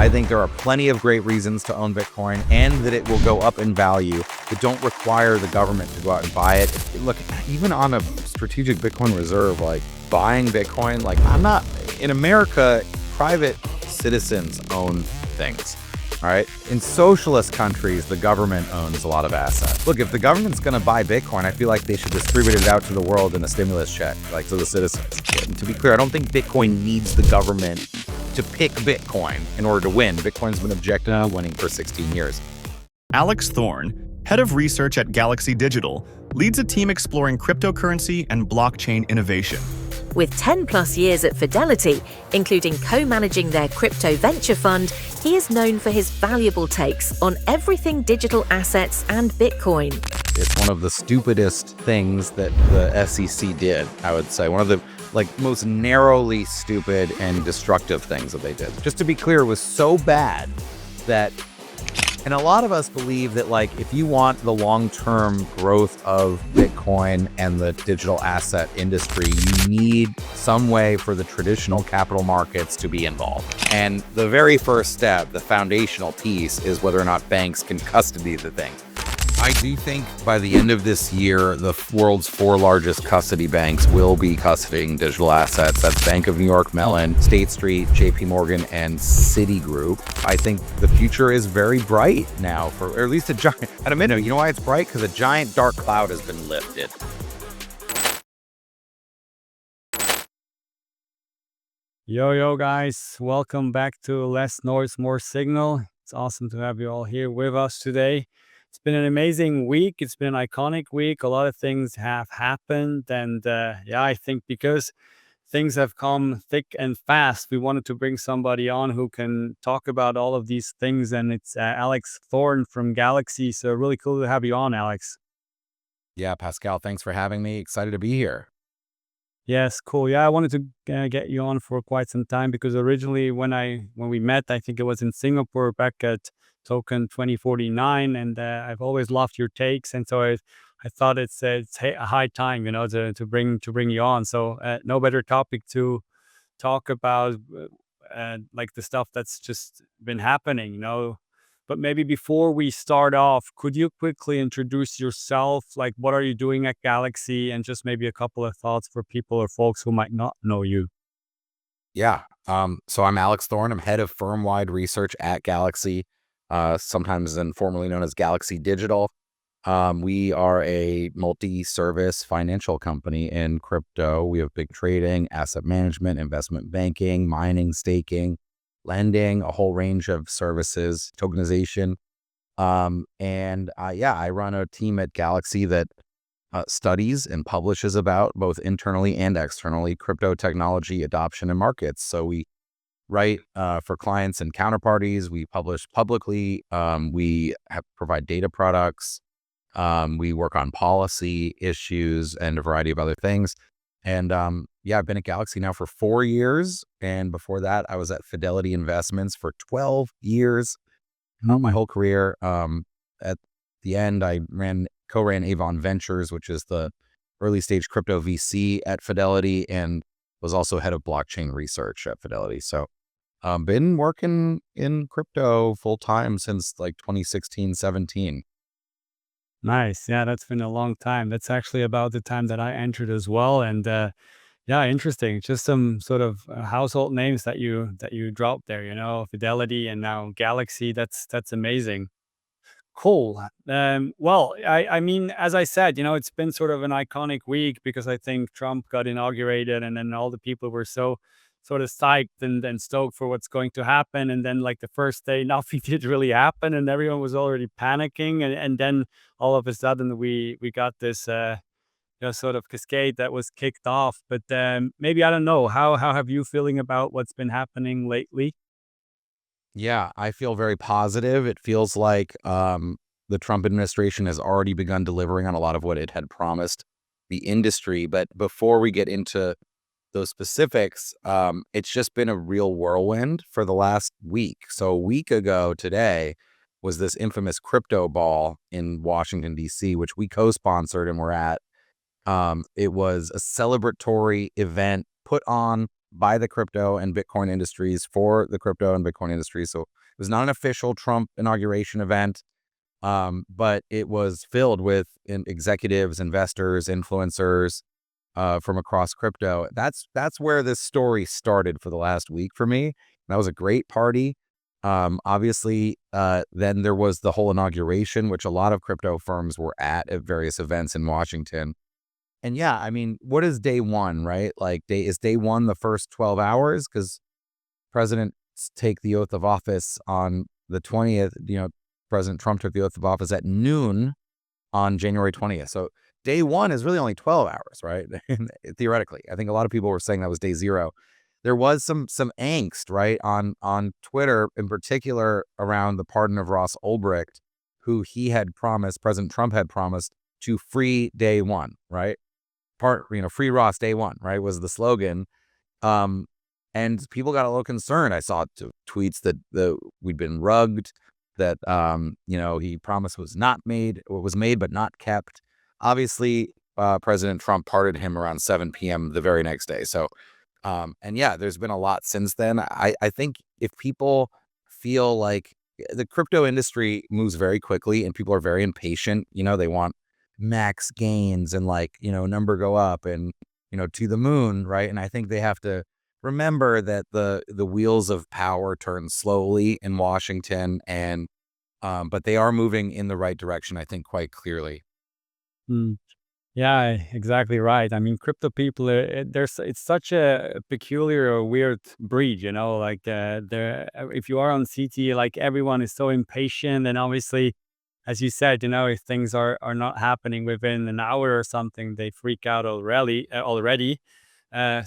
I think there are plenty of great reasons to own Bitcoin and that it will go up in value that don't require the government to go out and buy it. Look, even on a strategic Bitcoin reserve, like buying Bitcoin, like in America, private citizens own things. All right. In socialist countries, the government owns a lot of assets. Look, if the government's going to buy Bitcoin, I feel like they should distribute it out to the world in a stimulus check, like to the citizens. And to be clear, I don't think Bitcoin needs the government to pick Bitcoin in order to win. Bitcoin's been objective to winning for 16 years. Alex Thorne, head of research at Galaxy Digital, leads a team exploring cryptocurrency and blockchain innovation. With 10+ years at Fidelity, including co-managing their crypto venture fund, he is known for his valuable takes on everything digital assets and Bitcoin. It's one of the stupidest things that the SEC did, I would say. One of the most narrowly stupid and destructive things that they did. Just to be clear, it was so bad that, and a lot of us believe that if you want the long-term growth of Bitcoin and the digital asset industry, you need some way for the traditional capital markets to be involved. And the very first step, the foundational piece, is whether or not banks can custody the thing. I do think by the end of this year, the world's 4 largest custody banks will be custodying digital assets. That's Bank of New York Mellon, State Street, JP Morgan, and Citigroup. I think the future is very bright now, or at least at a minute. You know why it's bright? Because a giant dark cloud has been lifted. Yo, guys. Welcome back to Less Noise, More Signal. It's awesome to have you all here with us today. It's been an amazing week. It's been an iconic week. A lot of things have happened. And I think because things have come thick and fast, we wanted to bring somebody on who can talk about all of these things. And it's Alex Thorne from Galaxy. So really cool to have you on, Alex. Yeah, Pascal, thanks for having me. Excited to be here. Yes, cool. Yeah, I wanted to get you on for quite some time because originally when we met, I think it was in Singapore back at Token 2049, and I've always loved your takes, and so I thought it's a high time, to bring you on. So no better topic to talk about the stuff that's just been happening, But maybe before we start off, could you quickly introduce yourself? What are you doing at Galaxy, and just maybe a couple of thoughts for people or folks who might not know you. Yeah. So I'm Alex Thorne. I'm head of firm-wide research at Galaxy. Sometimes informally known as Galaxy Digital. We are a multi-service financial company in crypto. We have big trading, asset management, investment banking, mining, staking, lending, a whole range of services, tokenization. I run a team at Galaxy that studies and publishes about both internally and externally crypto technology adoption and markets. So we write for clients and counterparties. We publish publicly. We provide data products. We work on policy issues and a variety of other things. And I've been at Galaxy now for 4 years. And before that, I was at Fidelity Investments for 12 years. My whole career. At the end, I co-ran Avon Ventures, which is the early stage crypto VC at Fidelity, and was also head of blockchain research at Fidelity. So been working in crypto full time since 2016, 17. Nice. Yeah, that's been a long time. That's actually about the time that I entered as well. And interesting. Just some sort of household names that you dropped there, Fidelity and now Galaxy. That's amazing. Cool. Well, I mean, as I said, it's been sort of an iconic week because I think Trump got inaugurated, and then all the people were so sort of psyched and stoked for what's going to happen. And then the first day, nothing did really happen, and everyone was already panicking. And then all of a sudden we got this sort of cascade that was kicked off. But maybe, I don't know, how have you feeling about what's been happening lately? Yeah, I feel very positive. It feels like the Trump administration has already begun delivering on a lot of what it had promised the industry. But before we get into those specifics, it's just been a real whirlwind for the last week. So a week ago today was this infamous crypto ball in Washington, D.C., which we co-sponsored and were at. It was a celebratory event put on by the crypto and Bitcoin industries for the crypto and Bitcoin industries. So it was not an official Trump inauguration event, but it was filled with executives, investors, influencers from across crypto. That's where this story started for the last week for me. That was a great party. Obviously, then there was the whole inauguration, which a lot of crypto firms were at various events in Washington. And yeah, I mean, what is day one, right? Like is day one the first 12 hours? Because presidents take the oath of office on the 20th. President Trump took the oath of office at noon on January 20th. So day one is really only 12 hours, right? Theoretically. I think a lot of people were saying that was day zero. There was some angst, right, on Twitter in particular around the pardon of Ross Ulbricht, who President Trump had promised to free day one, right? Free Ross day one, right, was the slogan. And people got a little concerned. I saw tweets that we'd been rugged, that he promised was made but not kept. Obviously, President Trump pardoned him around 7 p.m. the very next day. So, and yeah, there's been a lot since then. I think if people feel like the crypto industry moves very quickly and people are very impatient, they want max gains and number go up and, to the moon, right? And I think they have to remember that the wheels of power turn slowly in Washington, and but they are moving in the right direction, I think, quite clearly. Mm. Yeah, exactly right. I mean, crypto people, it's such a peculiar or weird breed, if you are on CT, like everyone is so impatient. And obviously, as you said, if things are not happening within an hour or something, they freak out already. Yeah,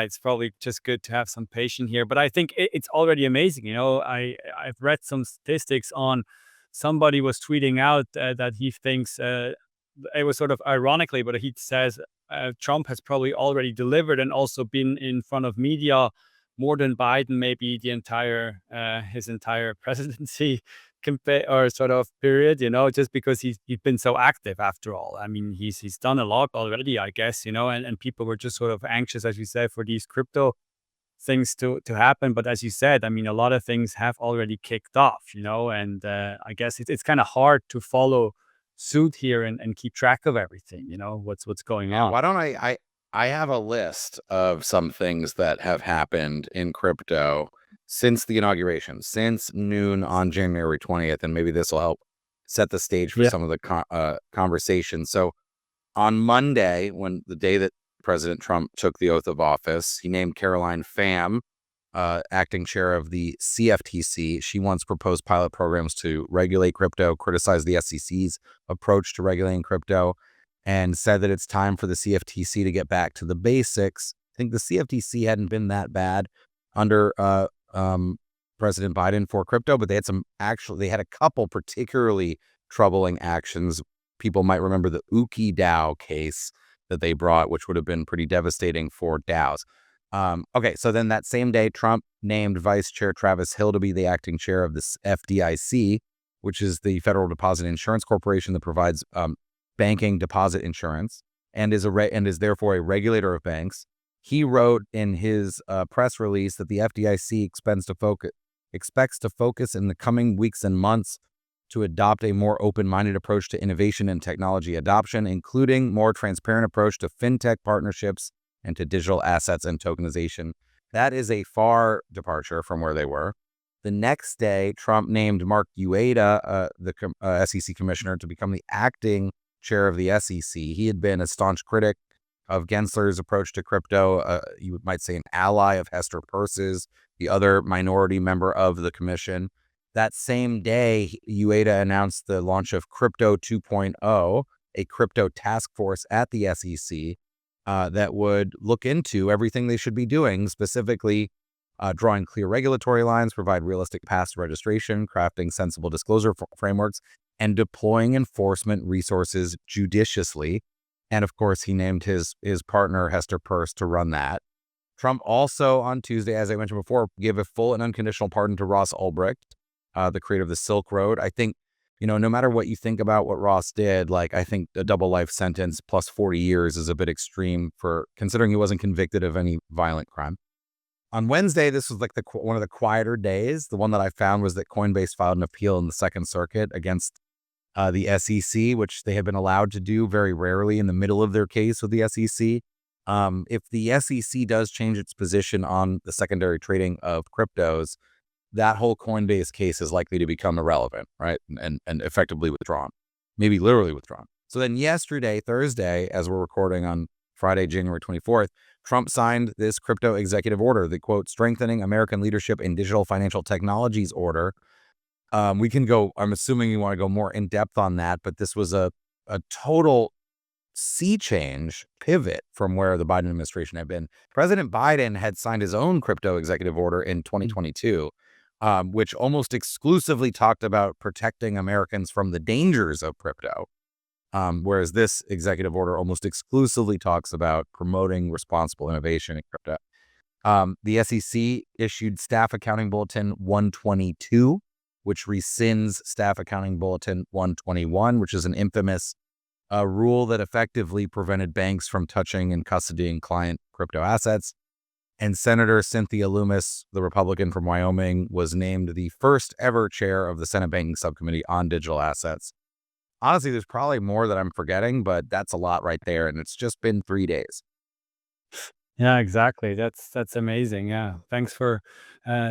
it's probably just good to have some patience here. But I think it's already amazing. I've read some statistics on somebody was tweeting out that he thinks it was sort of ironically, but he says Trump has probably already delivered and also been in front of media more than Biden, maybe his entire presidency or sort of period, just because he's been so active after all. I mean, he's done a lot already, I guess, and people were just sort of anxious, as you said, for these crypto things to happen. But as you said, I mean, a lot of things have already kicked off, and I guess it's kind of hard to follow suit here and keep track of everything, what's going on. Why don't I have a list of some things that have happened in crypto since the inauguration, since noon on January 20th, and maybe this will help set the stage for some of the conversations. So on Monday, the day that President Trump took the oath of office, he named Caroline Pham acting chair of the CFTC. She once proposed pilot programs to regulate crypto, criticized the SEC's approach to regulating crypto, and said that it's time for the CFTC to get back to the basics. I think the CFTC hadn't been that bad under President Biden for crypto, but they had a couple particularly troubling actions. People might remember the Uki DAO case that they brought, which would have been pretty devastating for DAOs. Okay, so then that same day, Trump named Vice Chair Travis Hill to be the acting chair of the FDIC, which is the Federal Deposit Insurance Corporation that provides banking deposit insurance and is therefore a regulator of banks. He wrote in his press release that the FDIC expects to focus in the coming weeks and months to adopt a more open-minded approach to innovation and technology adoption, including more transparent approach to fintech partnerships and to digital assets and tokenization. That is a far departure from where they were. The next day, Trump named Mark Ueda, the SEC commissioner, to become the acting chair of the SEC. He had been a staunch critic of Gensler's approach to crypto. You might say an ally of Hester Peirce's, the other minority member of the commission. That same day, Ueda announced the launch of Crypto 2.0, a crypto task force at the SEC that would look into everything they should be doing, specifically drawing clear regulatory lines, provide realistic paths to registration, crafting sensible disclosure frameworks, and deploying enforcement resources judiciously. And of course, he named his partner, Hester Peirce, to run that. Trump also on Tuesday, as I mentioned before, gave a full and unconditional pardon to Ross Ulbricht, the creator of the Silk Road. I think no matter what you think about what Ross did, like I think a double life sentence plus 40 years is a bit extreme for considering he wasn't convicted of any violent crime. On Wednesday, this was like one of the quieter days. The one that I found was that Coinbase filed an appeal in the Second Circuit against the SEC, which they have been allowed to do very rarely in the middle of their case with the SEC. If the SEC does change its position on the secondary trading of cryptos, that whole Coinbase case is likely to become irrelevant, right? And effectively withdrawn, maybe literally withdrawn. So then yesterday, Thursday, as we're recording on Friday, January 24th, Trump signed this crypto executive order, the quote, strengthening American leadership in digital financial technologies order. We can go, I'm assuming you want to go more in depth on that, but this was a total sea change pivot from where the Biden administration had been. President Biden had signed his own crypto executive order in 2022, which almost exclusively talked about protecting Americans from the dangers of crypto. Whereas this executive order almost exclusively talks about promoting responsible innovation in crypto. The SEC issued Staff Accounting Bulletin 122, which rescinds Staff Accounting Bulletin 121, which is an infamous rule that effectively prevented banks from touching and custodying client crypto assets. And Senator Cynthia Lummis, the Republican from Wyoming, was named the first ever chair of the Senate Banking Subcommittee on Digital Assets. Honestly, there's probably more that I'm forgetting, but that's a lot right there. And it's just been 3 days. Yeah, exactly. That's amazing. Yeah, thanks for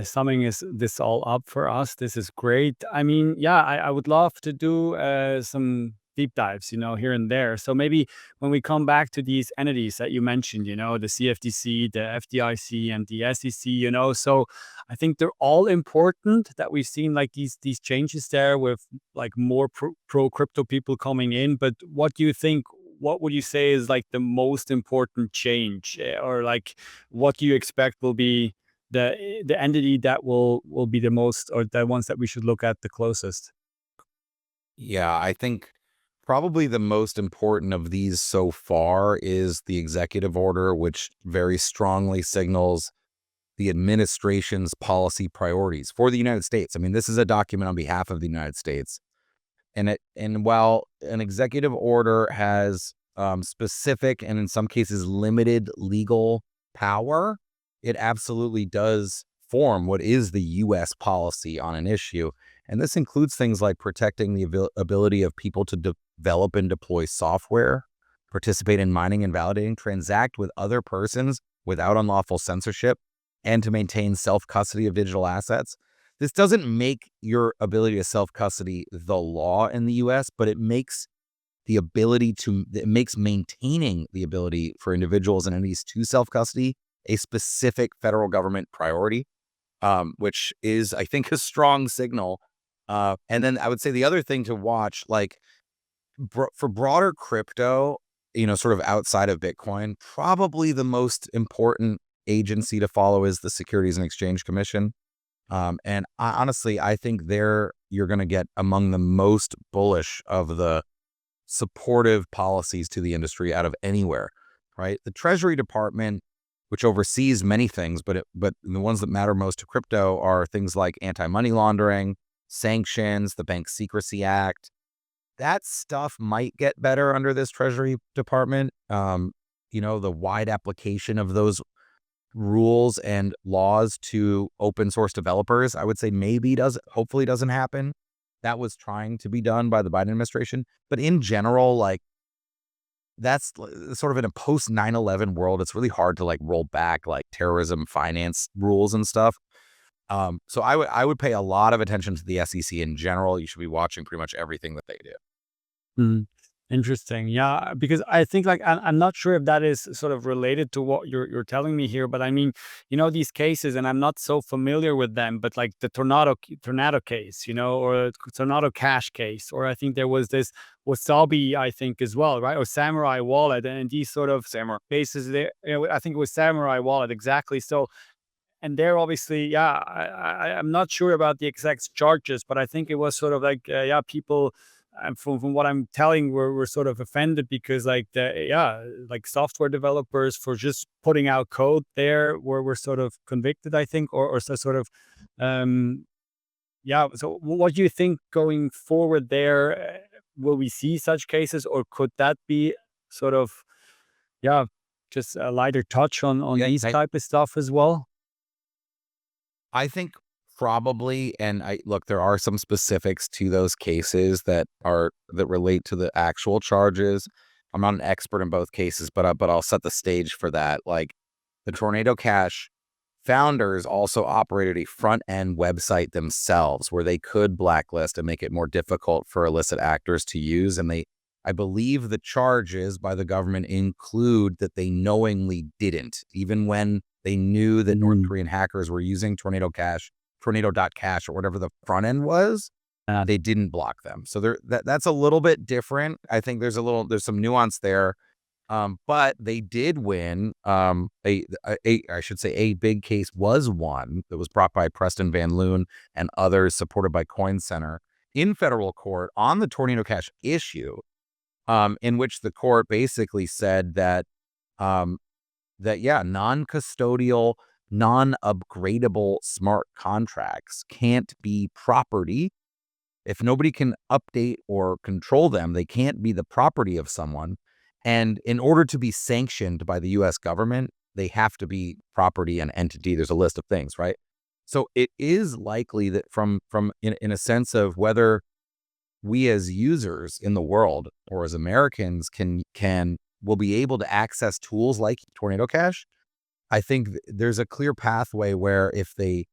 summing this all up for us. This is great. I mean, yeah, I would love to do some deep dives, here and there. So maybe when we come back to these entities that you mentioned, the CFTC, the FDIC, and the SEC, so I think they're all important that we've seen like these changes there with like more pro crypto people coming in. But what do you think? What would you say is like the most important change, or like what do you expect will be the entity that will be the most, or the ones that we should look at the closest? Yeah, I think probably the most important of these so far is the executive order, which very strongly signals the administration's policy priorities for the United States. I mean, this is a document on behalf of the United States. And while an executive order has specific and in some cases limited legal power, it absolutely does form what is the U.S. policy on an issue. And this includes things like protecting the ability of people to develop and deploy software, participate in mining and validating, transact with other persons without unlawful censorship, and to maintain self-custody of digital assets. This doesn't make your ability to self-custody the law in the U.S., but it makes maintaining the ability for individuals and entities to self-custody a specific federal government priority, which is, I think, a strong signal. And then I would say the other thing to watch, like for broader crypto, sort of outside of Bitcoin, probably the most important agency to follow is the Securities and Exchange Commission. And honestly, I think you're going to get among the most bullish of the supportive policies to the industry out of anywhere, right? The Treasury Department, which oversees many things, but the ones that matter most to crypto are things like anti-money laundering, sanctions, the Bank Secrecy Act. That stuff might get better under this Treasury Department. The wide application of those rules and laws to open source developers, I would say hopefully doesn't happen. That was trying to be done by the Biden administration. But in general, like that's sort of in a post 9/11 world, it's really hard to like roll back like terrorism finance rules and stuff. So I would pay a lot of attention to the SEC in general. You should be watching pretty much everything that they do. Mhm. Interesting. Yeah, because I think like I'm not sure if that is sort of related to what you're telling me here, but I mean, these cases, and I'm not so familiar with them, but like the tornado case, or tornado cash case, or I think there was this wasabi, I think as well, right? Or Samurai Wallet, and these sort of Samurai. cases there. I think it was Samurai Wallet exactly. So, and they're obviously, yeah, I'm not sure about the exact charges, but I think it was sort of like, yeah, people, from what I'm telling, we're sort of offended because like like software developers for just putting out code there were sort of convicted, I think, or sort of, yeah. So what do you think going forward there? Will we see such cases, or could that be sort of, yeah, just a lighter touch on Yeah, these type of stuff as well? I think probably, and I look, there are some specifics to those cases that relate to the actual charges. I'm not an expert in both cases, but I'll set the stage for that. Like the Tornado Cash founders also operated a front end website themselves where they could blacklist and make it more difficult for illicit actors to use. And I believe the charges by the government include that they knowingly didn't, even when they knew that North Korean hackers were using Tornado.cash or whatever the front end was. They didn't block them. So that's a little bit different. I think there's some nuance there. But they did win. I should say a big case was won that was brought by Preston Van Loon and others, supported by Coin Center in federal court on the Tornado Cash issue, in which the court basically said that non-custodial, non-upgradable smart contracts can't be property. If nobody can update or control them, they can't be the property of someone. And in order to be sanctioned by the US government, they have to be property and entity. There's a list of things, right? So it is likely that in a sense of whether we as users in the world or as Americans will be able to access tools like Tornado Cash. I think there's a clear pathway where if they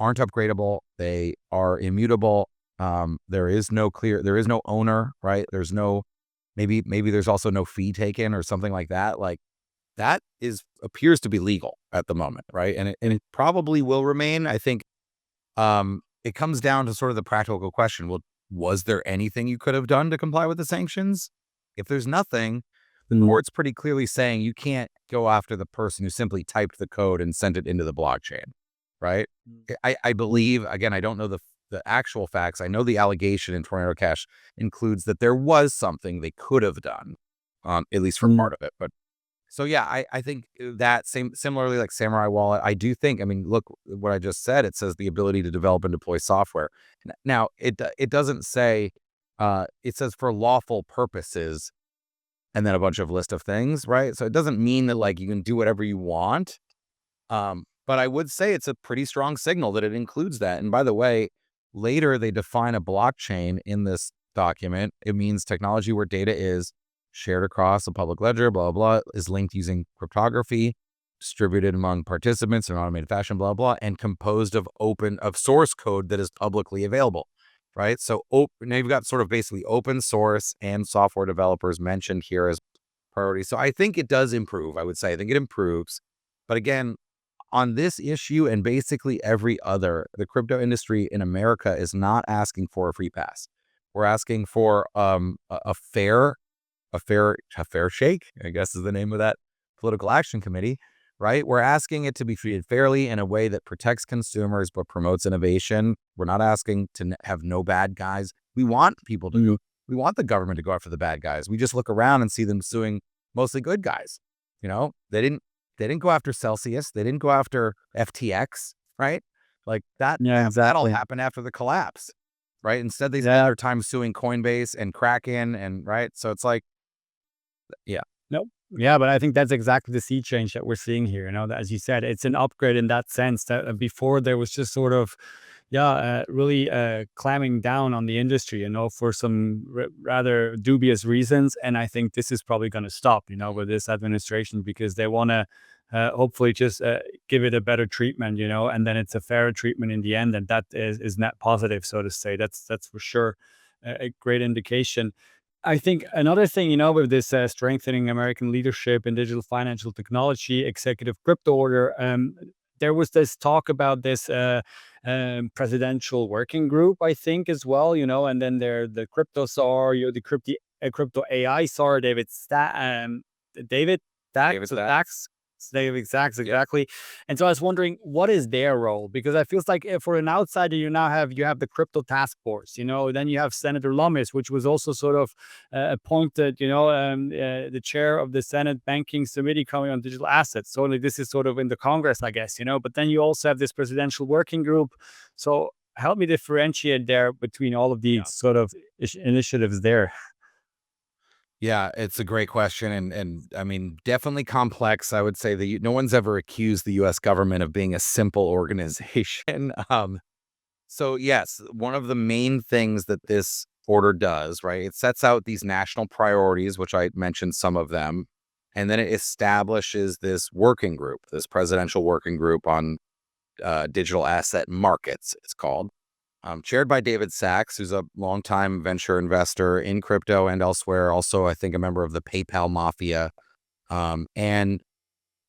aren't upgradable, they are immutable. There is no owner, right? There's no, maybe there's also no fee taken or something like that. Like that appears to be legal at the moment, right? And it probably will remain. I think it comes down to sort of the practical question. Well, was there anything you could have done to comply with the sanctions? If there's nothing, the court's pretty clearly saying you can't go after the person who simply typed the code and sent it into the blockchain, right? I believe, again, I don't know the actual facts. I know the allegation in Tornado Cash includes that there was something they could have done, at least for part of it. But so yeah, I think that similarly like Samurai Wallet, I do think, I mean, look what I just said. It says the ability to develop and deploy software. Now it doesn't say, it says for lawful purposes, and then a bunch of list of things, right? So it doesn't mean that like you can do whatever you want. But I would say it's a pretty strong signal that it includes that. And by the way, later they define a blockchain in this document. It means technology where data is shared across a public ledger, blah, blah, is linked using cryptography, distributed among participants in an automated fashion, blah, blah, and composed of source code that is publicly available, right? So now you've got sort of basically open source and software developers mentioned here as priorities. So I think it does improve. I would say, I think it improves. But again, on this issue and basically every other, the crypto industry in America is not asking for a free pass. We're asking for a fair shake, I guess is the name of that political action committee, right? We're asking it to be treated fairly in a way that protects consumers but promotes innovation. We're not asking to have no bad guys. We want we want the government to go after the bad guys. We just look around and see them suing mostly good guys. You know, they didn't go after Celsius. They didn't go after FTX, right? Like that. Yeah, That all exactly. happened after the collapse, right? Instead, they spent their time suing Coinbase and Kraken, and right. So it's like, yeah, Nope. Yeah, but I think that's exactly the sea change that we're seeing here. You know, that, as you said, it's an upgrade in that sense that before there was just sort of, really clamming down on the industry, you know, for some rather dubious reasons. And I think this is probably going to stop, you know, with this administration because they want to hopefully just give it a better treatment, you know, and then it's a fairer treatment in the end. And that is net positive, so to say. That's for sure a great indication. I think another thing, you know, with this strengthening American leadership in digital financial technology, executive crypto order, there was this talk about this presidential working group, I think, as well, you know, and then the crypto czar, the crypto AI czar, David David Sachs. David Sachs, exactly. And so I was wondering, what is their role? Because it feels like for an outsider, you have the crypto task force, you know, then you have Senator Lummis, which was also sort of appointed, you know, the chair of the Senate Banking Committee coming on digital assets. So this is sort of in the Congress, I guess, you know, but then you also have this presidential working group. So help me differentiate there between all of these sort of initiatives there. Yeah, it's a great question, and I mean, definitely complex. I would say that no one's ever accused the U.S. government of being a simple organization. So yes, one of the main things that this order does, right? It sets out these national priorities, which I mentioned some of them, and then it establishes this working group, this presidential working group on digital asset markets. It's called. Chaired by David Sachs, who's a longtime venture investor in crypto and elsewhere. Also, I think a member of the PayPal mafia. And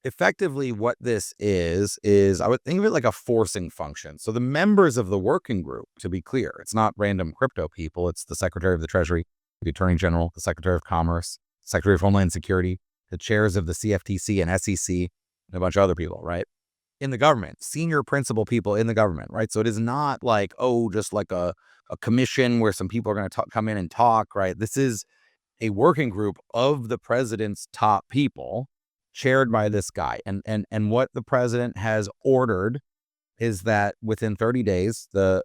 effectively, what this is I would think of it like a forcing function. So the members of the working group, to be clear, it's not random crypto people. It's the Secretary of the Treasury, the Attorney General, the Secretary of Commerce, Secretary of Homeland Security, the chairs of the CFTC and SEC, and a bunch of other people, right? In the government, senior principal people in the government, right? So it is not like, oh, just like a commission where some people are going to come in and talk, right? This is a working group of the president's top people chaired by this guy. And what the president has ordered is that within 30 days, the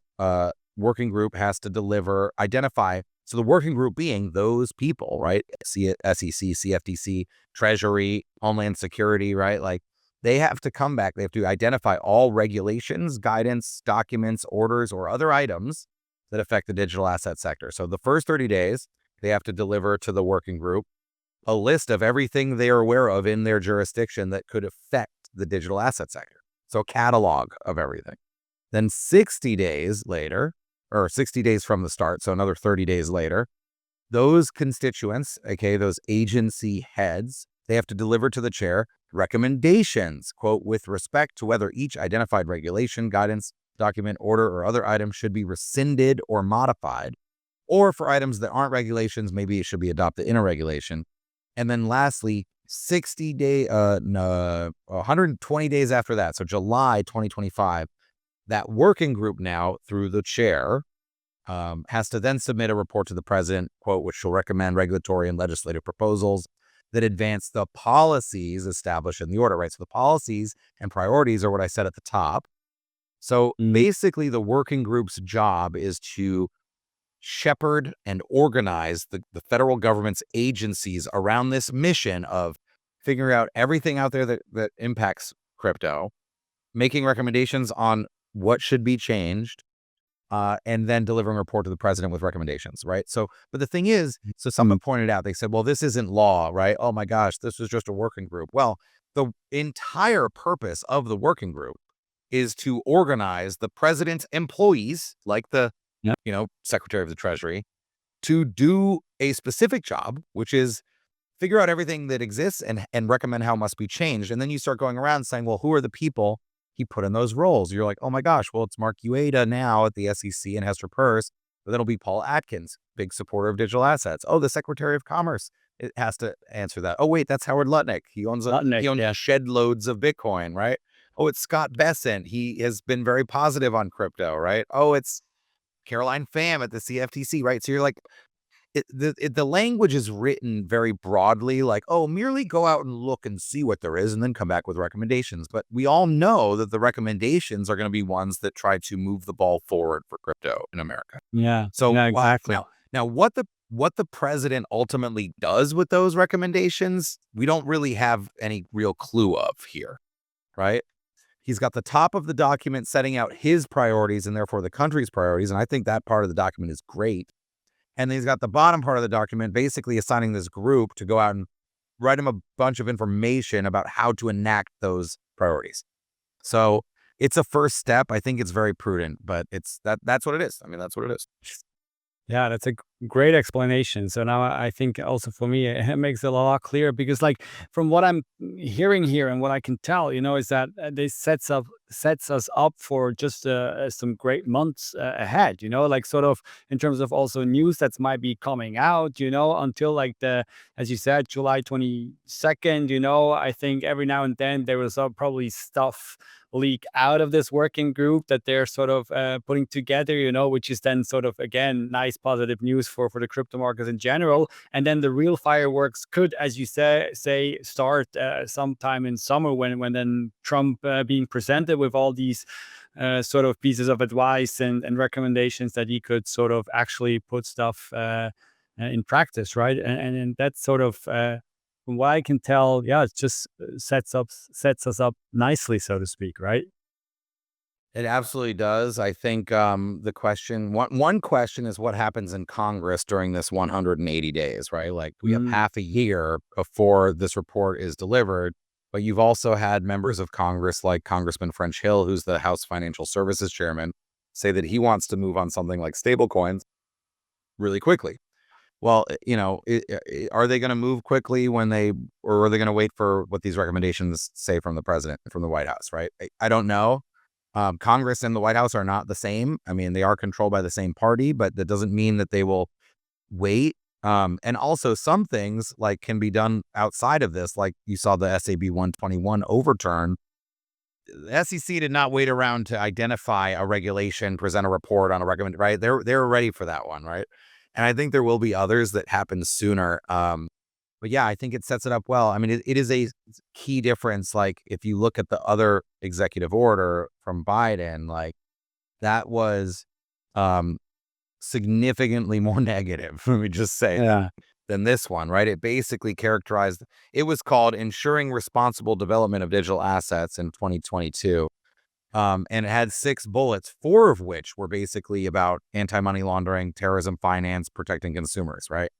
working group has to identify. So the working group being those people, right? SEC, CFTC, Treasury, Homeland Security, right? Like, they have to come back. They have to identify all regulations, guidance, documents, orders, or other items that affect the digital asset sector. So the first 30 days, they have to deliver to the working group a list of everything they are aware of in their jurisdiction that could affect the digital asset sector. So a catalog of everything. Then 60 days later, or 60 days from the start, so another 30 days later, those constituents, aka those agency heads, they have to deliver to the chair recommendations, quote, with respect to whether each identified regulation, guidance, document, order, or other item should be rescinded or modified, or for items that aren't regulations, maybe it should be adopted in a regulation. And then lastly, 120 days after that, so July 2025, that working group now, through the chair, has to then submit a report to the president, quote, which shall recommend regulatory and legislative proposals that advance the policies established in the order, right? So the policies and priorities are what I said at the top. So basically, the working group's job is to shepherd and organize the federal government's agencies around this mission of figuring out everything out there that impacts crypto, making recommendations on what should be changed, and then delivering a report to the president with recommendations, right? So, but the thing is, so someone pointed out, they said, well, this isn't law, right? Oh my gosh, this was just a working group. Well, the entire purpose of the working group is to organize the president's employees, like the, Secretary of the Treasury, to do a specific job, which is figure out everything that exists and recommend how it must be changed. And then you start going around saying, well, who are the people he put in those roles? You're like, oh my gosh, well, it's Mark Ueda now at the SEC and Hester Peirce, but then it'll be Paul Atkins, big supporter of digital assets. Oh, the Secretary of Commerce, it has to answer that. Oh, wait, that's Howard Lutnick. He owns shed loads of Bitcoin, right? Oh, it's Scott Bessent. He has been very positive on crypto, right? Oh, it's Caroline Pham at the CFTC, right? So you're like, the language is written very broadly, like, oh, merely go out and look and see what there is and then come back with recommendations. But we all know that the recommendations are going to be ones that try to move the ball forward for crypto in America. Yeah. So yeah, exactly. Now what the president ultimately does with those recommendations, we don't really have any real clue of here, right? He's got the top of the document setting out his priorities and therefore the country's priorities. And I think that part of the document is great. And then he's got the bottom part of the document basically assigning this group to go out and write him a bunch of information about how to enact those priorities. So it's a first step. I think it's very prudent, but that's what it is. I mean, that's what it is. Yeah, that's a great explanation. So now I think also for me, it makes it a lot clearer because like from what I'm hearing here and what I can tell, is that this sets us up for just some great months ahead, like sort of in terms of also news that might be coming out, until like as you said, July 22nd, I think every now and then there was probably stuff leak out of this working group that they're sort of putting together, which is then sort of, again, nice positive news for the crypto markets in general. And then the real fireworks could, as you say start sometime in summer when then Trump being presented with all these sort of pieces of advice and recommendations that he could sort of actually put stuff in practice, right? And that's sort of from what I can tell, yeah, it just sets us up nicely, so to speak, right? It absolutely does. I think the one question is what happens in Congress during this 180 days, right? Like we have half a year before this report is delivered, but you've also had members of Congress like Congressman French Hill, who's the House Financial Services Chairman, say that he wants to move on something like stablecoins really quickly. Well, are they going to move quickly or are they going to wait for what these recommendations say from the president, from the White House, right? I don't know. Congress and the White House are not the same. I mean, they are controlled by the same party, but that doesn't mean that they will wait. And also some things like can be done outside of this, like you saw the SAB 121 overturn. The SEC did not wait around to identify a regulation, present a report on a recommend, right? They're ready for that one, right? And I think there will be others that happen sooner. But yeah, I think it sets it up well. I mean, it is a key difference. Like if you look at the other executive order from Biden, like that was significantly more negative, let me just say, than this one, right? It basically it was called Ensuring Responsible Development of Digital Assets in 2022. And it had 6 bullets, 4 of which were basically about anti-money laundering, terrorism finance, protecting consumers, right?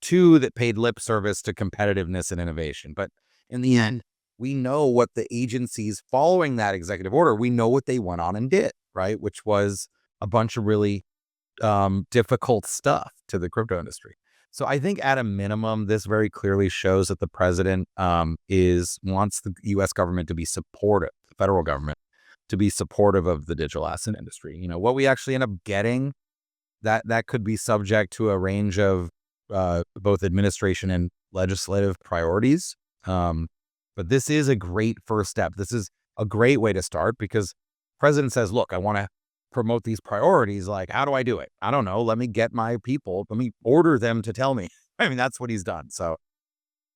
2 that paid lip service to competitiveness and innovation. But in the end, we know what the agencies following that executive order, we know what they went on and did, right? Which was a bunch of really difficult stuff to the crypto industry. So I think at a minimum, this very clearly shows that the president wants the U.S. government to be supportive, the federal government, to be supportive of the digital asset industry. What we actually end up getting, that could be subject to a range of both administration and legislative priorities. But this is a great first step. This is a great way to start because the president says, look, I want to promote these priorities. Like, how do I do it? I don't know. Let me get my people. Let me order them to tell me. I mean, that's what he's done. So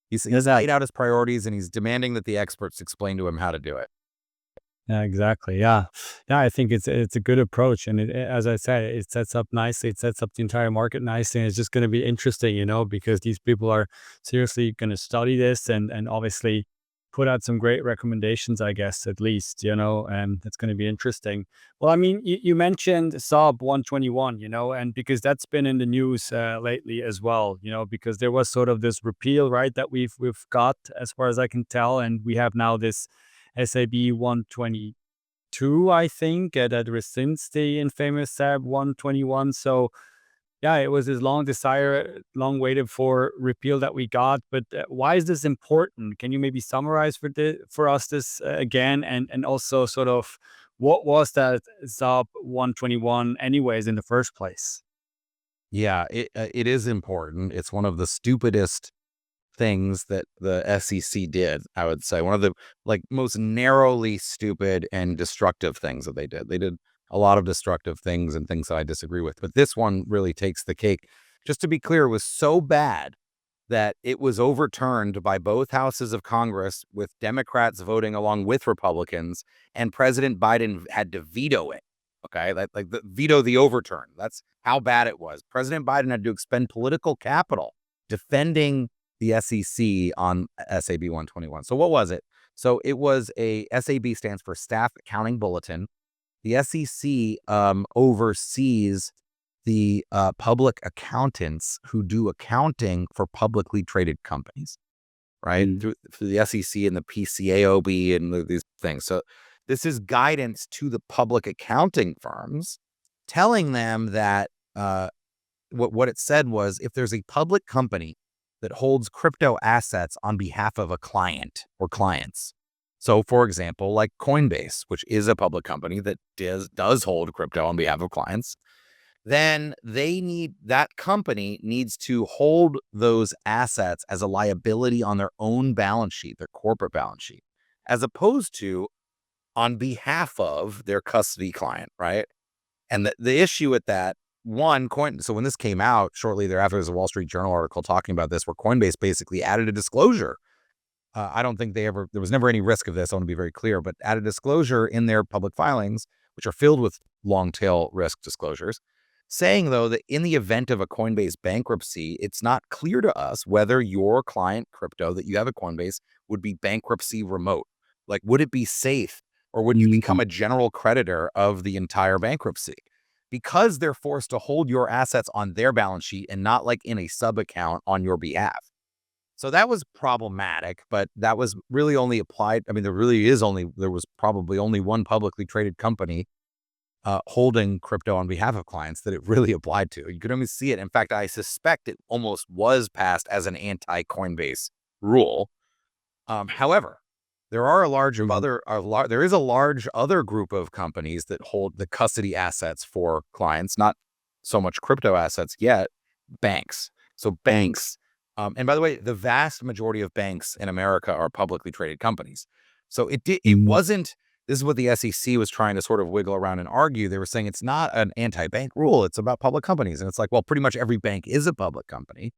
he's laid out his priorities and he's demanding that the experts explain to him how to do it. Yeah, exactly. Yeah. I think it's a good approach. And as I said, it sets up nicely. It sets up the entire market nicely. And it's just going to be interesting, because these people are seriously going to study this and obviously put out some great recommendations, I guess, at least, and it's going to be interesting. Well, I mean, you mentioned SAB 121, and because that's been in the news lately as well, because there was sort of this repeal, right, that we've got as far as I can tell. And we have now this SAB 122, I think, that rescinds the infamous SAB 121. So yeah, it was this long waited for repeal that we got. But why is this important? Can you maybe summarize for us this again? And also sort of what was that SAB 121 anyways in the first place? Yeah, it is important. It's one of the stupidest things that the SEC did, I would say. One of the most narrowly stupid and destructive things that they did. They did a lot of destructive things and things that I disagree with, but this one really takes the cake. Just to be clear, it was so bad that it was overturned by both houses of Congress, with Democrats voting along with Republicans, and President Biden had to veto it. Okay, veto the overturn. That's how bad it was. President Biden had to expend political capital defending the SEC on SAB 121. So what was it? So it was SAB stands for Staff Accounting Bulletin. The SEC oversees the public accountants who do accounting for publicly traded companies, right? Through the SEC and the PCAOB and these things. So this is guidance to the public accounting firms, telling them that what it said was, if there's a public company that holds crypto assets on behalf of a client or clients. So, for example, like Coinbase, which is a public company that does hold crypto on behalf of clients, then that company needs to hold those assets as a liability on their own balance sheet, their corporate balance sheet, as opposed to on behalf of their custody client, right? And the issue with that So when this came out shortly thereafter, there's a Wall Street Journal article talking about this, where Coinbase basically added a disclosure. I don't think there was never any risk of this. I want to be very clear, but added disclosure in their public filings, which are filled with long tail risk disclosures, saying though that in the event of a Coinbase bankruptcy, it's not clear to us whether your client crypto that you have at Coinbase would be bankruptcy remote. Like, would it be safe, or would you become a general creditor of the entire bankruptcy? Because they're forced to hold your assets on their balance sheet and not like in a sub account on your behalf. So that was problematic, but that was really only applied. I mean, there was probably only one publicly traded company holding crypto on behalf of clients that it really applied to. You could only see it. In fact, I suspect it almost was passed as an anti-Coinbase rule. However, there is a large other group of companies that hold the custody assets for clients, not so much crypto assets yet, banks. So banks. And by the way, the vast majority of banks in America are publicly traded companies. So it wasn't, this is what the SEC was trying to sort of wiggle around and argue. They were saying it's not an anti-bank rule. It's about public companies. And it's like, well, pretty much every bank is a public company.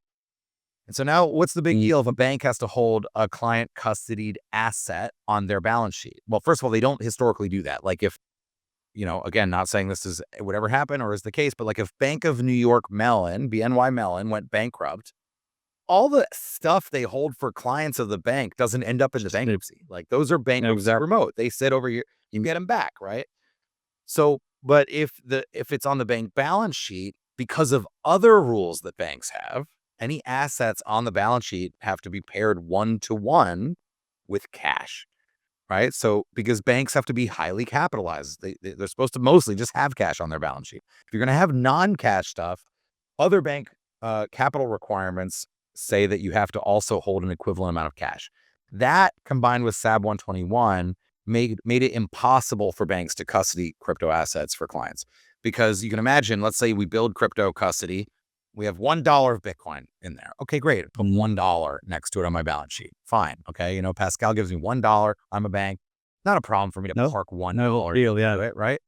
And so now what's the big deal if a bank has to hold a client custodied asset on their balance sheet? Well, first of all, they don't historically do that. Like if, again, not saying this is would ever happen or is the case, but like if Bank of New York Mellon, BNY Mellon, went bankrupt, all the stuff they hold for clients of the bank doesn't end up in the bankruptcy. Like those are bankruptcy remote. They sit over here, you can get them back, right? So, but if it's on the bank balance sheet, because of other rules that banks have, any assets on the balance sheet have to be paired 1-to-1 with cash, right? So because banks have to be highly capitalized, they're supposed to mostly just have cash on their balance sheet. If you're going to have non-cash stuff, other bank capital requirements say that you have to also hold an equivalent amount of cash. That combined with SAB 121 made it impossible for banks to custody crypto assets for clients. Because you can imagine, let's say we build crypto custody, we have $1 of Bitcoin in there. Okay, great. Put $1 next to it on my balance sheet. Fine. Okay. Pascal gives me $1. I'm a bank. Not a problem for me to park $1 deal, yeah. it, right?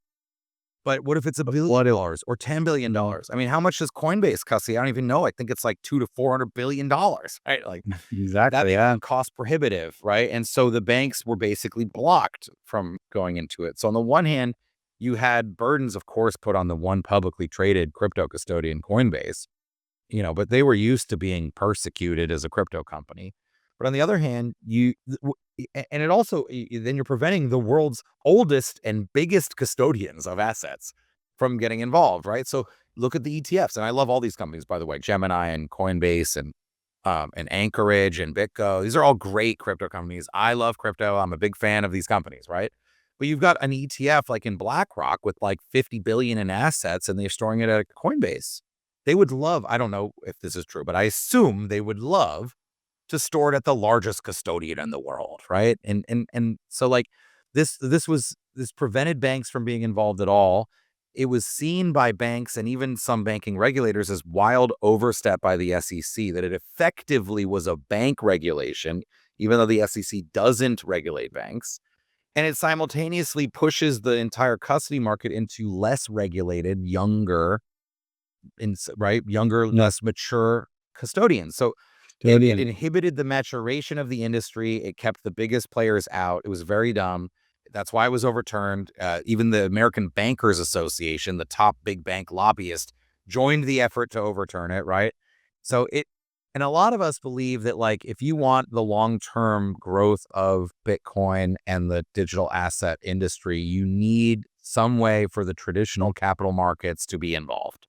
But what if it's $1 billion or $10 billion? I mean, how much does Coinbase custody? I don't even know. I think it's like $200 to $400 billion, right? Like Exactly. that's cost prohibitive, right? And so the banks were basically blocked from going into it. So on the one hand, you had burdens, of course, put on the one publicly traded crypto custodian, Coinbase, but they were used to being persecuted as a crypto company. But on the other hand, and it also, then you're preventing the world's oldest and biggest custodians of assets from getting involved, right? So look at the ETFs. And I love all these companies, by the way, Gemini and Coinbase and Anchorage and BitGo. These are all great crypto companies. I love crypto. I'm a big fan of these companies, right? But you've got an ETF like in BlackRock with like 50 billion in assets, and they're storing it at Coinbase. They would love, I don't know if this is true, but I assume they would love to store it at the largest custodian in the world, right? And so like this prevented banks from being involved at all. It was seen by banks and even some banking regulators as wild overstep by the SEC, that it effectively was a bank regulation, even though the SEC doesn't regulate banks. And it simultaneously pushes the entire custody market into less regulated, younger, less mature custodians. So it inhibited the maturation of the industry. It kept the biggest players out. It was very dumb. That's why it was overturned. Even the American Bankers Association, the top big bank lobbyist, joined the effort to overturn it, right? And a lot of us believe that, like, if you want the long-term growth of Bitcoin and the digital asset industry, you need some way for the traditional capital markets to be involved.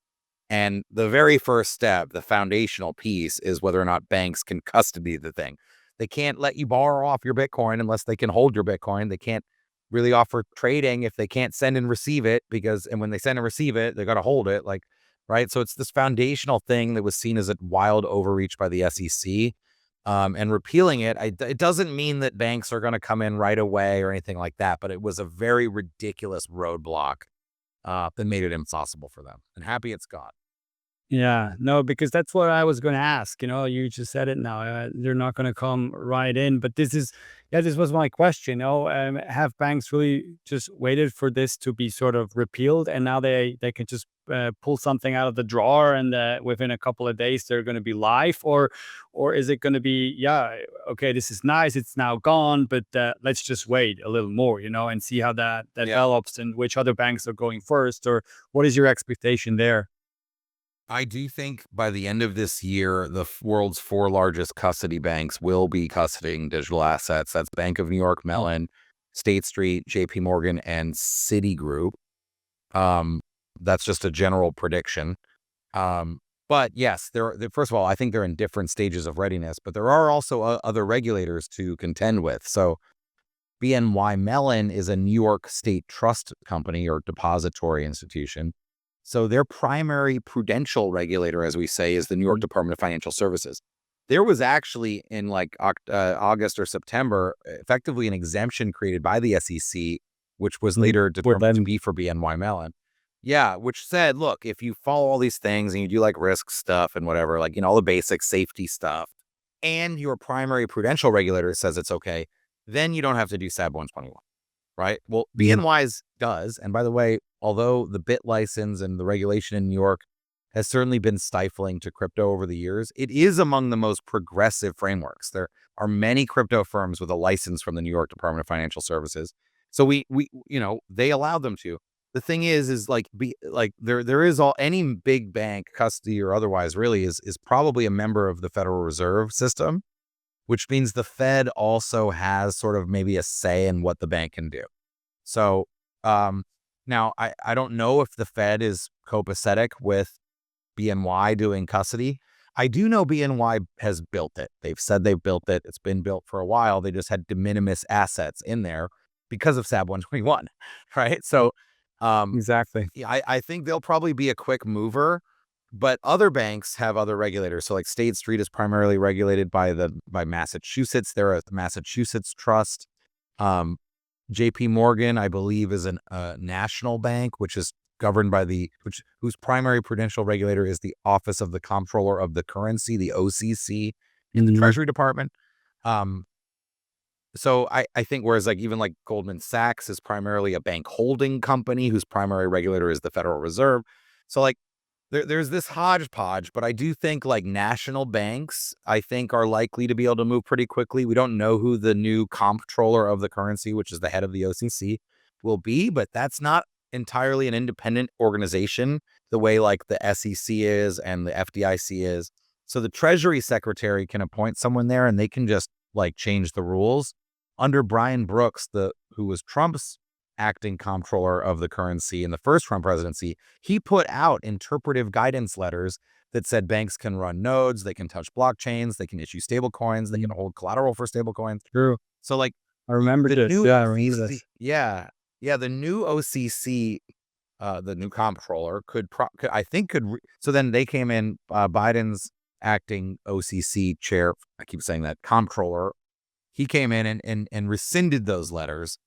And the very first step, the foundational piece, is whether or not banks can custody the thing. They can't let you borrow off your Bitcoin unless they can hold your Bitcoin. They can't really offer trading if they can't send and receive it, and when they send and receive it, they got to hold it, like, right? So it's this foundational thing that was seen as a wild overreach by the SEC. And repealing it, it doesn't mean that banks are going to come in right away or anything like that, but it was a very ridiculous roadblock that made it impossible for them. And happy it's gone. Yeah, no, because that's what I was going to ask. You just said it now. They're not going to come right in, but this was my question. Have banks really just waited for this to be sort of repealed, and now they can just pull something out of the drawer, and within a couple of days they're going to be live, or is it going to be, yeah, okay, this is nice, it's now gone, but let's just wait a little more, and see how that Yeah. develops and which other banks are going first, or what is your expectation there? I do think by the end of this year, the world's four largest custody banks will be custodying digital assets. That's Bank of New York Mellon, State Street, JP Morgan, and Citigroup. Um, that's just a general prediction. But yes, first of all, I think they're in different stages of readiness, but there are also other regulators to contend with. So BNY Mellon is a New York State trust company or depository institution. So their primary prudential regulator, as we say, is the New York Department of Financial Services. There was actually in like August or September, effectively an exemption created by the SEC, which was later determined to be for BNY Mellon. Yeah, which said, look, if you follow all these things and you do like risk stuff and whatever, like, all the basic safety stuff, and your primary prudential regulator says it's okay, then you don't have to do SAB 121, right? Well, BNY's does. And by the way, although the BIT license and the regulation in New York has certainly been stifling to crypto over the years, it is among the most progressive frameworks. There are many crypto firms with a license from the New York Department of Financial Services. So they allowed them to. The thing is like there is any big bank, custody or otherwise, really is probably a member of the Federal Reserve System, which means the Fed also has sort of maybe a say in what the bank can do. So now I don't know if the Fed is copacetic with BNY doing custody. I do know BNY has built it. They've said they've built it. It's been built for a while. They just had de minimis assets in there because of SAB 121, right? So Exactly. yeah, I think they'll probably be a quick mover, but other banks have other regulators. So like State Street is primarily regulated by Massachusetts. They're a Massachusetts trust. JP Morgan, I believe, is a national bank, which is governed by whose primary prudential regulator is the Office of the Comptroller of the Currency, the OCC, in the Treasury Department. So I think whereas like even like Goldman Sachs is primarily a bank holding company whose primary regulator is the Federal Reserve. So like there's this hodgepodge, but I do think like national banks, I think, are likely to be able to move pretty quickly. We don't know who the new comptroller of the currency, which is the head of the OCC, will be, but that's not entirely an independent organization the way like the SEC is and the FDIC is. So the Treasury Secretary can appoint someone there and they can just like change the rules. Under Brian Brooks, who was Trump's acting comptroller of the currency in the first Trump presidency, he put out interpretive guidance letters that said banks can run nodes, they can touch blockchains, they can issue stable coins, they can hold collateral for stable coins. True. So like I remember the this. new Yeah, I remember this. yeah, the new OCC, the new comptroller so then they came in, Biden's acting OCC chair, I keep saying that, comptroller, he came in and rescinded those letters.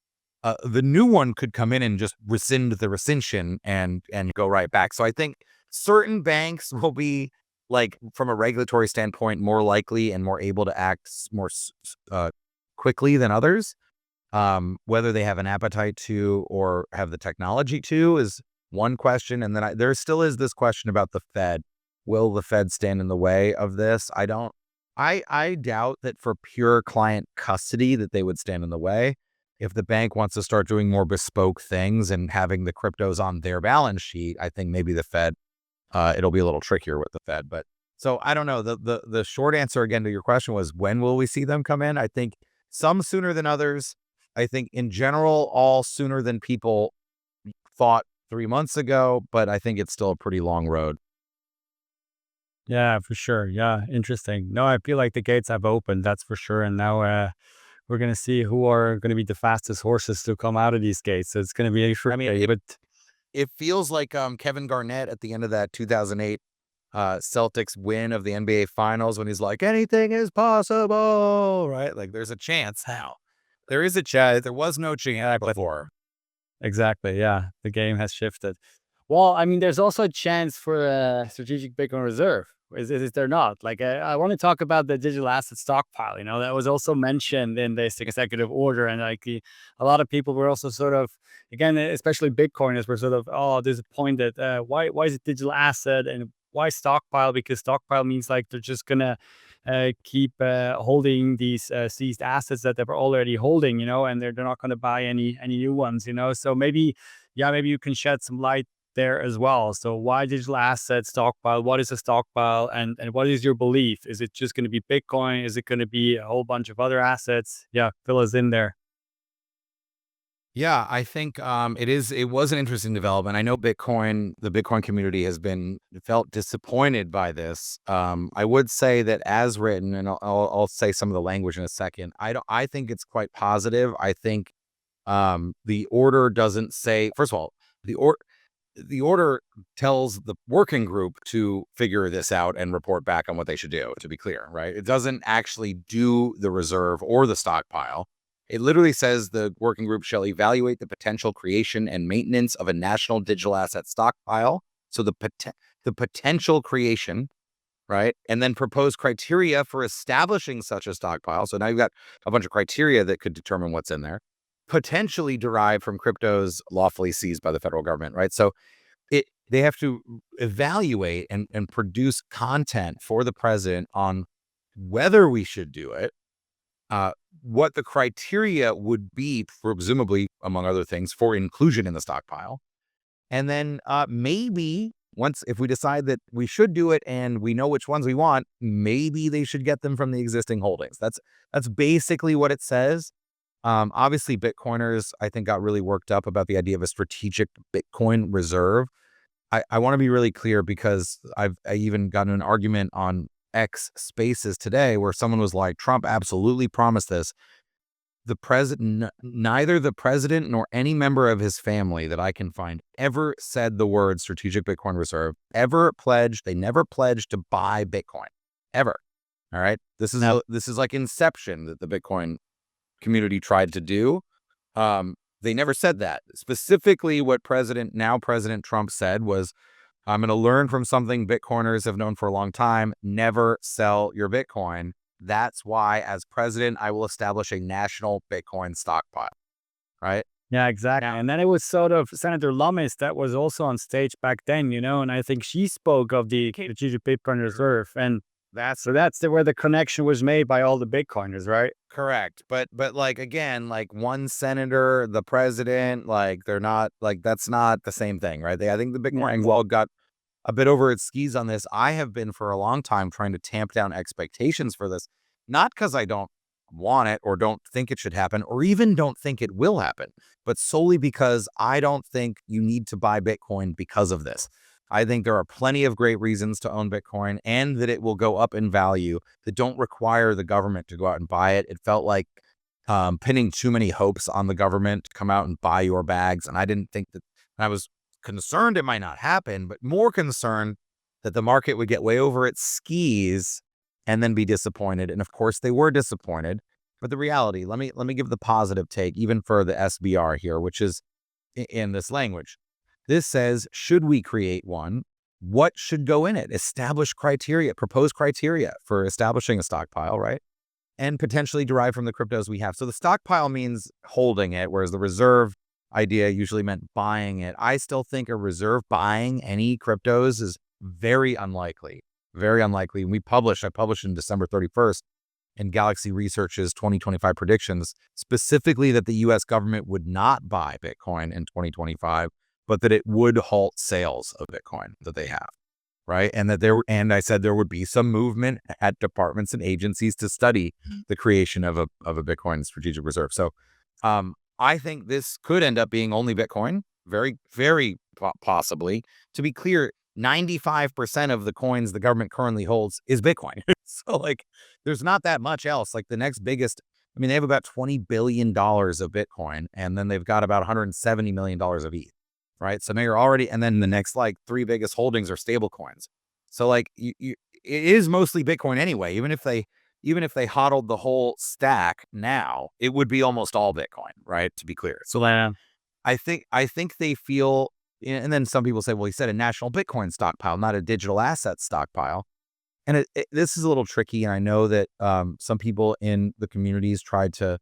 The new one could come in and just rescind the rescission and go right back. So I think certain banks will be, like, from a regulatory standpoint, more likely and more able to act more quickly than others. Whether they have an appetite to or have the technology to is one question. And then there still is this question about the Fed. Will the Fed stand in the way of this? I doubt that for pure client custody that they would stand in the way. If the bank wants to start doing more bespoke things and having the cryptos on their balance sheet, I think maybe the Fed, it'll be a little trickier with the Fed. But so I don't know. The short answer again to your question was, when will we see them come in? I think some sooner than others. I think in general, all sooner than people thought 3 months ago, but I think it's still a pretty long road. Yeah, for sure. Yeah, interesting. No, I feel like the gates have opened, that's for sure. And now we're going to see who are going to be the fastest horses to come out of these gates. So it's going to be interesting. But It feels like Kevin Garnett at the end of that 2008 Celtics win of the NBA Finals when he's like, anything is possible, right? Like there's a chance now. There is a chance. There was no chance before. exactly. Yeah, the game has shifted. Well, I mean, there's also a chance for a strategic Bitcoin reserve. Is there not? Like, I want to talk about the digital asset stockpile. That was also mentioned in this executive order, and like a lot of people were also sort of, again, especially Bitcoiners, were sort of disappointed. Why is it digital asset and why stockpile? Because stockpile means like they're just gonna keep holding these seized assets that they were already holding, and they're not going to buy any new ones, So maybe, yeah, maybe you can shed some light there as well. So why digital asset stockpile? What is a stockpile, and what is your belief? Is it just going to be Bitcoin? Is it going to be a whole bunch of other assets? Yeah, fill us in there. Yeah, I think it was an interesting development. I know the Bitcoin community has been felt disappointed by this. I would say that as written, and I'll say some of the language in a second. I think it's quite positive. I think the order doesn't say, first of all, the order tells the working group to figure this out and report back on what they should do, to be clear, right? It doesn't actually do the reserve or the stockpile. It literally says the working group shall evaluate the potential creation and maintenance of a national digital asset stockpile. So the potential creation, right? And then propose criteria for establishing such a stockpile. So now you've got a bunch of criteria that could determine what's in there, potentially derived from cryptos lawfully seized by the federal government, right? So they have to evaluate and produce content for the president on whether we should do it, what the criteria would be, presumably, among other things, for inclusion in the stockpile. And then maybe if we decide that we should do it and we know which ones we want, maybe they should get them from the existing holdings. That's basically what it says. Obviously, Bitcoiners, I think, got really worked up about the idea of a strategic Bitcoin reserve. I want to be really clear because I even got in an argument on X Spaces today where someone was like, Trump absolutely promised this. Neither the president nor any member of his family that I can find ever said the word strategic Bitcoin reserve, ever pledged. They never pledged to buy Bitcoin, ever. All right. This is like Inception that the Bitcoin community tried to do. They never said that. Specifically, what President Trump said was, I'm going to learn from something Bitcoiners have known for a long time. Never sell your Bitcoin. That's why, as president, I will establish a national Bitcoin stockpile. Right? Yeah, exactly. And then it was sort of Senator Lummis that was also on stage back then, and I think she spoke of the strategic Bitcoin reserve. And that's where the connection was made by all the Bitcoiners, right? Correct. But like, again, like one senator, the president, like they're not, like, that's not the same thing, right? I think the Bitcoin world got a bit over its skis on this. I have been for a long time trying to tamp down expectations for this, not because I don't want it or don't think it should happen or even don't think it will happen, but solely because I don't think you need to buy Bitcoin because of this. I think there are plenty of great reasons to own Bitcoin and that it will go up in value that don't require the government to go out and buy it. It felt like pinning too many hopes on the government to come out and buy your bags. And I didn't think that. I was concerned it might not happen, but more concerned that the market would get way over its skis and then be disappointed. And of course they were disappointed. But the reality, let me give the positive take, even for the SBR here, which is in this language. This says, should we create one? What should go in it? Establish criteria, propose criteria for establishing a stockpile, right? And potentially derive from the cryptos we have. So the stockpile means holding it, whereas the reserve idea usually meant buying it. I still think a reserve buying any cryptos is very unlikely. Very unlikely. I published in December 31st in Galaxy Research's 2025 predictions, specifically that the US government would not buy Bitcoin in 2025, but that it would halt sales of Bitcoin that they have, right? And I said there would be some movement at departments and agencies to study the creation of a Bitcoin strategic reserve. So I think this could end up being only Bitcoin, very, very possibly. To be clear, 95% of the coins the government currently holds is Bitcoin. So like, there's not that much else. Like the next biggest, I mean, they have about $20 billion of Bitcoin, and then they've got about $170 million of ETH. Right. So now you're already, and then the next like three biggest holdings are stable coins. So like it is mostly Bitcoin anyway. Even if they hodled the whole stack now, it would be almost all Bitcoin, right? To be clear. So Yeah. I think they feel And then some people say, well, he said a national Bitcoin stockpile, not a digital asset stockpile. And this is a little tricky. And I know that some people in the communities tried to,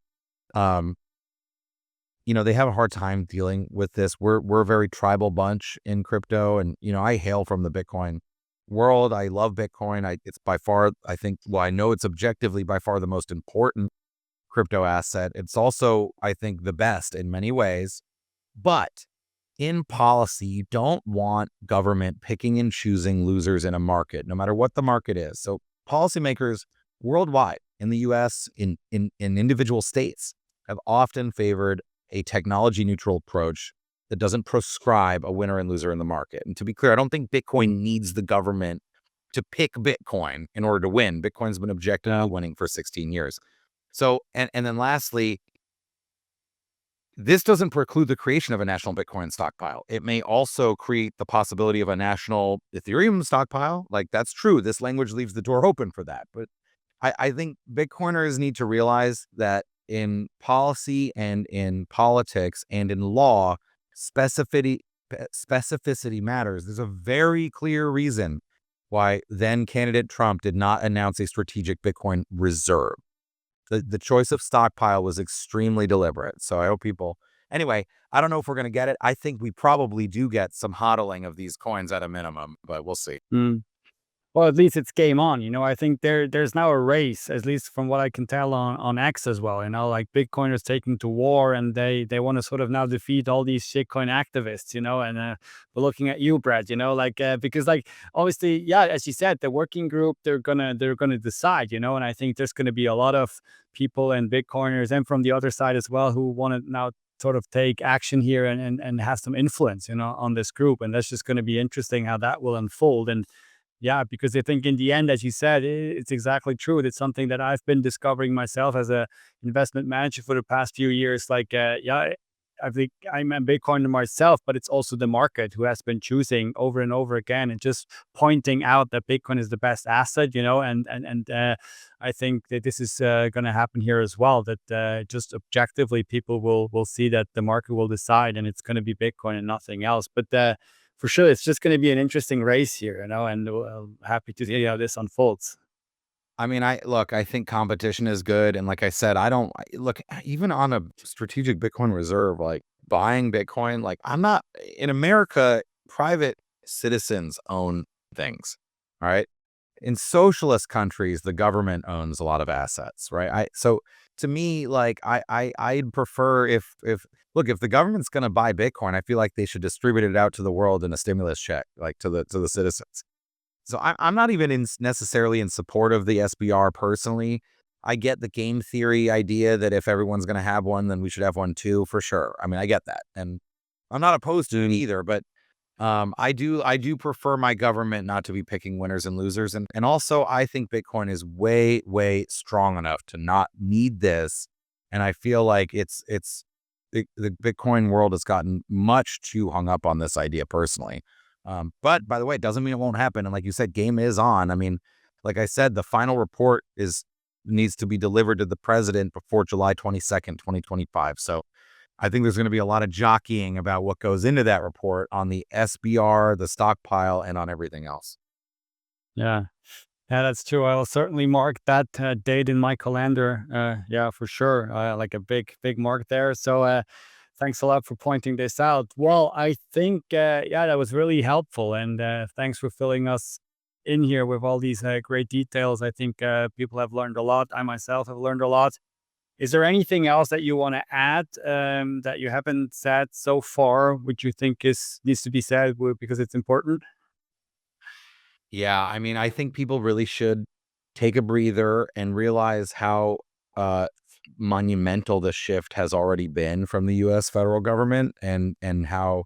they have a hard time dealing with this. We're a very tribal bunch in crypto. And, I hail from the Bitcoin world. I love Bitcoin. It's by far, I know it's objectively by far the most important crypto asset. It's also, I think, the best in many ways. But in policy, you don't want government picking and choosing losers in a market, no matter what the market is. So policymakers worldwide, in the US, in individual states, have often favored a technology neutral approach that doesn't prescribe a winner and loser in the market. And to be clear, I don't think Bitcoin needs the government to pick Bitcoin in order to win. Bitcoin's been objectively winning for 16 years. So, and then lastly, this doesn't preclude the creation of a national Bitcoin stockpile. It may also create the possibility of a national Ethereum stockpile. Like, that's true. This language leaves the door open for that. But I think Bitcoiners need to realize that in policy and in politics and in law, specificity matters. There's a very clear reason why then candidate Trump did not announce a strategic Bitcoin reserve. The choice of stockpile was extremely deliberate. So I hope people, anyway, I don't know if we're going to get it. I think we probably do get some hodling of these coins at a minimum, but we'll see. Well, at least it's game on. I think there's now a race, at least from what I can tell on X as well. Like Bitcoiners taking to war, and they want to sort of now defeat all these shitcoin activists. And we're looking at you, Brad. Because obviously, yeah, as you said, the working group they're gonna decide. And I think there's gonna be a lot of people and Bitcoiners, and from the other side as well, who want to now sort of take action here and have some influence, on this group, and that's just going to be interesting how that will unfold. And yeah, because I think in the end, as you said, it's exactly true. It's something that I've been discovering myself as a investment manager for the past few years. I think I'm a Bitcoiner myself, but it's also the market who has been choosing over and over again and just pointing out that Bitcoin is the best asset, and I think that this is going to happen here as well, that just objectively people will see that the market will decide and it's going to be Bitcoin and nothing else. But for sure, it's just going to be an interesting race here, and happy to see how this unfolds. I mean, I think competition is good. And like I said, even on a strategic Bitcoin reserve, like buying Bitcoin, like I'm not in America, private citizens own things. All right. In socialist countries, the government owns a lot of assets. Right. So to me, like I'd prefer if the government's going to buy Bitcoin, I feel like they should distribute it out to the world in a stimulus check, like to the citizens. So I'm not even necessarily in support of the SBR personally. I get the game theory idea that if everyone's going to have one, then we should have one too, for sure. I mean, I get that, and I'm not opposed to it either. But I do prefer my government not to be picking winners and losers, and also I think Bitcoin is way strong enough to not need this, and I feel like the Bitcoin world has gotten much too hung up on this idea personally. But by the way, it doesn't mean it won't happen. And like you said, game is on. I mean, like I said, the final report needs to be delivered to the president before July 22nd, 2025. So I think there's going to be a lot of jockeying about what goes into that report on the SBR, the stockpile, and on everything else. Yeah, that's true. I will certainly mark that date in my calendar. Yeah, for sure. Like a big mark there. So thanks a lot for pointing this out. Well, I think, that was really helpful. And thanks for filling us in here with all these great details. I think people have learned a lot. I myself have learned a lot. Is there anything else that you want to add that you haven't said so far, which you think needs to be said because it's important? Yeah, I mean, I think people really should take a breather and realize how monumental the shift has already been from the U.S. federal government, and how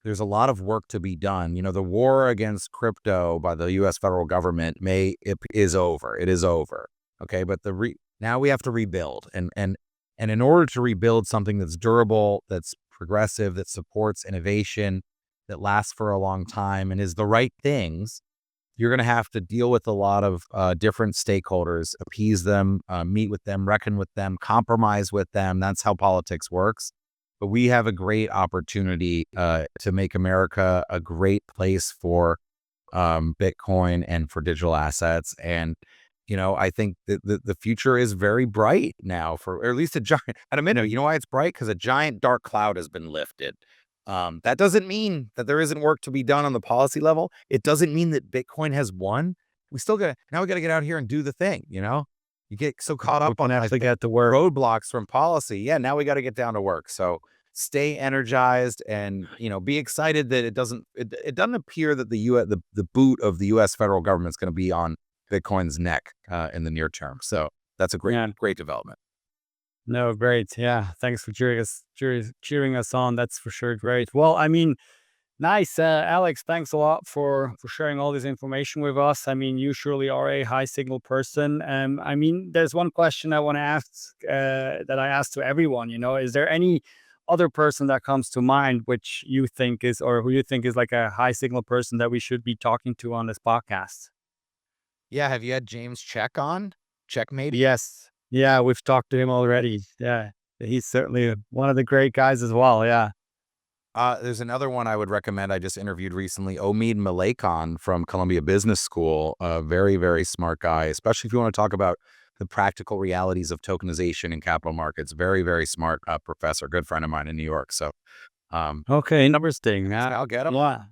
there's a lot of work to be done. The war against crypto by the U.S. federal government is over. It is over. Okay, but now we have to rebuild, and in order to rebuild something that's durable, that's progressive, that supports innovation, that lasts for a long time, and is the right things, you're going to have to deal with a lot of different stakeholders, appease them, meet with them, reckon with them, compromise with them. That's how politics works. but we have a great opportunity to make America a great place for Bitcoin and for digital assets. And, I think that the future is very bright now or at least at a minute, you know why it's bright? Because a giant dark cloud has been lifted. That doesn't mean that there isn't work to be done on the policy level. It doesn't mean that Bitcoin has won. We got to get out here and do the thing, You get so caught up on actually get to work. roadblocks from policy. Yeah, now we got to get down to work. So stay energized and be excited that it doesn't appear that the boot of the U.S. federal government is going to be on Bitcoin's neck in the near term. So that's a great development. No, great. Yeah, thanks for cheering us on. That's for sure great. Well, I mean, nice, Alex. Thanks a lot for sharing all this information with us. I mean, you surely are a high signal person. I mean, there's one question I want to ask that I ask to everyone. Is there any other person that comes to mind which you think is, or who you think is like a high signal person that we should be talking to on this podcast? Yeah, have you had James Checkmate? Yes. Yeah, we've talked to him already. Yeah, he's certainly one of the great guys as well. Yeah. There's another one I would recommend. I just interviewed recently, Omid Malekon from Columbia Business School. A very, very smart guy, especially if you want to talk about the practical realities of tokenization in capital markets. Very, very smart professor, good friend of mine in New York. So, okay, interesting. I'll get him. Yeah.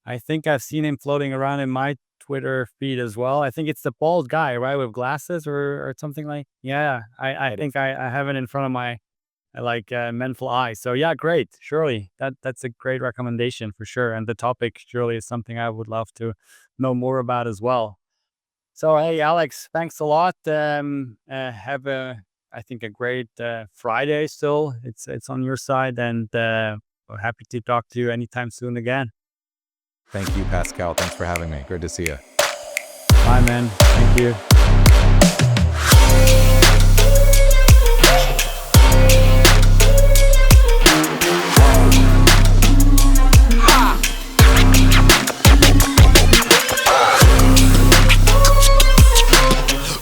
I think I've seen him floating around in my Twitter feed as well. I think it's the bald guy, right, with glasses or something like. Yeah, I think I have it in front of my mental eye. So yeah, great. Surely that's a great recommendation for sure. And the topic surely is something I would love to know more about as well. So hey, Alex, thanks a lot. Have I think a great Friday. Still, it's on your side, and we're happy to talk to you anytime soon again. Thank you, Pascal. Thanks for having me. Good to see you. Bye, man. Thank you.